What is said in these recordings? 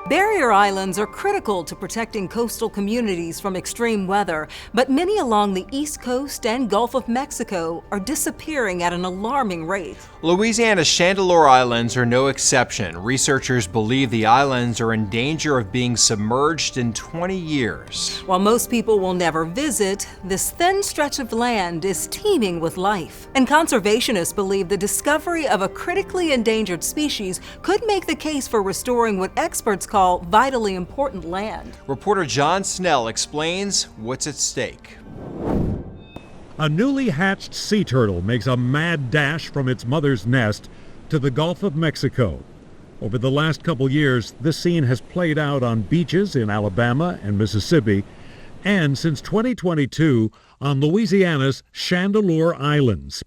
Barrier islands are critical to protecting coastal communities from extreme weather, but many along the East Coast and Gulf of Mexico are disappearing at an alarming rate. Louisiana's Chandeleur Islands are no exception. Researchers believe the islands are in danger of being submerged in 20 years. While most people will never visit, this thin stretch of land is teeming with life. And conservationists believe the discovery of a critically endangered species could make the case for restoring what experts call vitally important land. Reporter John Snell explains what's at stake. A newly hatched sea turtle makes a mad dash from its mother's nest to the Gulf of Mexico. Over the last couple years, this scene has played out on beaches in Alabama and Mississippi, and since 2022 on Louisiana's Chandeleur Islands.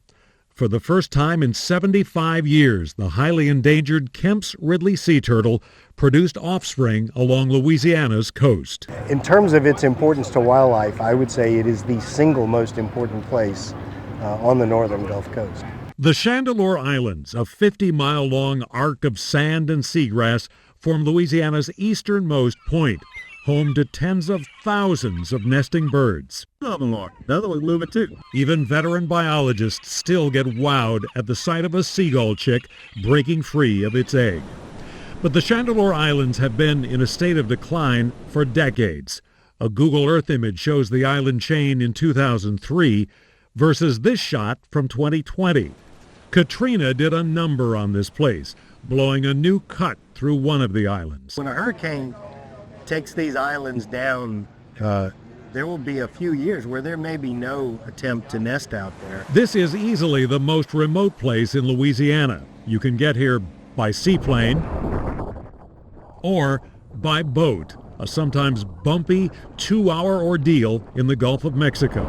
For the first time in 75 years, the highly endangered Kemp's Ridley sea turtle produced offspring along Louisiana's coast. In terms of its importance to wildlife, I would say it is the single most important place on the northern Gulf Coast. The Chandeleur Islands, a 50-mile-long arc of sand and seagrass, form Louisiana's easternmost point, home to tens of thousands of nesting birds. Even veteran biologists still get wowed at the sight of a seagull chick breaking free of its egg. But the Chandeleur Islands have been in a state of decline for decades. A Google Earth image shows the island chain in 2003 versus this shot from 2020. Katrina did a number on this place, blowing a new cut through one of the islands. When a hurricane takes these islands down, there will be a few years where there may be no attempt to nest out there. This is easily the most remote place in Louisiana. You can get here by seaplane or by boat, a sometimes bumpy 2-hour ordeal in the Gulf of Mexico.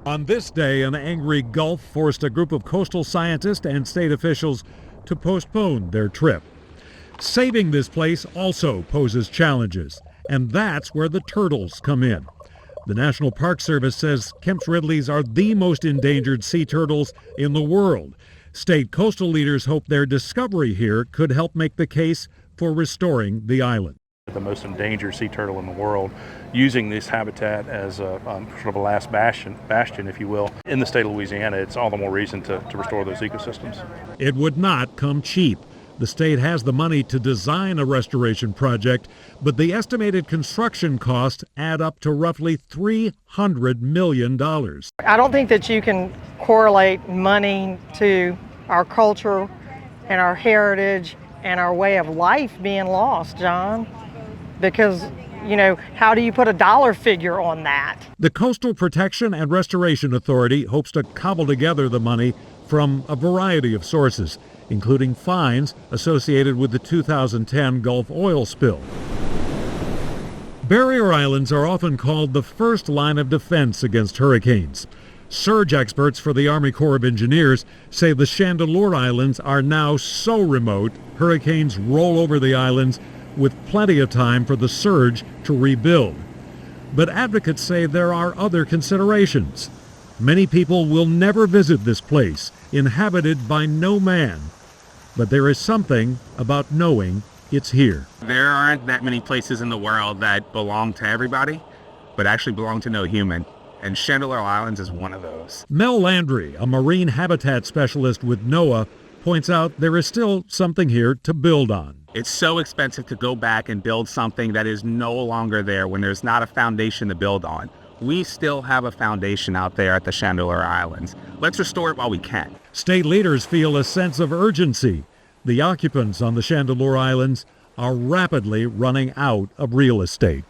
On this day, an angry Gulf forced a group of coastal scientists and state officials to postpone their trip. Saving this place also poses challenges, and that's where the turtles come in. The National Park Service says Kemp's Ridleys are the most endangered sea turtles in the world. State coastal leaders hope their discovery here could help make the case for restoring the island. The most endangered sea turtle in the world, using this habitat as a sort of a last bastion, if you will, in the state of Louisiana. It's all the more reason to restore those ecosystems. It would not come cheap. The state has the money to design a restoration project, but the estimated construction costs add up to roughly $300 million. I don't think that you can correlate money to our culture and our heritage and our way of life being lost, John, because, you know, how do you put a dollar figure on that? The Coastal Protection and Restoration Authority hopes to cobble together the money from a variety of sources, including fines associated with the 2010 Gulf oil spill. Barrier islands are often called the first line of defense against hurricanes. Surge experts for the Army Corps of Engineers say the Chandeleur Islands are now so remote, hurricanes roll over the islands with plenty of time for the surge to rebuild. But advocates say there are other considerations. Many people will never visit this place, inhabited by no man. But there is something about knowing it's here. There aren't that many places in the world that belong to everybody, but actually belong to no human. And Chandeleur Islands is one of those. Mel Landry, a marine habitat specialist with NOAA, points out there is still something here to build on. It's so expensive to go back and build something that is no longer there when there's not a foundation to build on. We still have a foundation out there at the Chandeleur Islands. Let's restore it while we can. State leaders feel a sense of urgency. The occupants on the Chandeleur Islands are rapidly running out of real estate.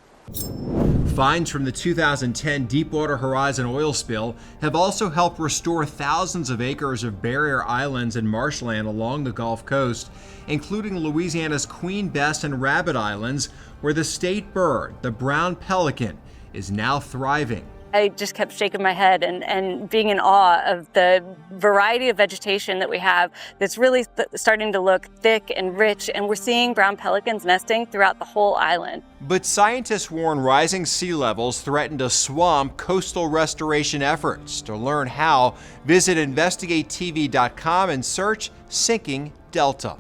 Finds from the 2010 Deepwater Horizon oil spill have also helped restore thousands of acres of barrier islands and marshland along the Gulf Coast, including Louisiana's Queen Bess and Rabbit Islands, where the state bird, the brown pelican, is now thriving. I just kept shaking my head and being in awe of the variety of vegetation that we have that's really starting to look thick and rich, and we're seeing brown pelicans nesting throughout the whole island. But scientists warn rising sea levels threaten to swamp coastal restoration efforts. To learn how, visit investigatetv.com and search Sinking Delta.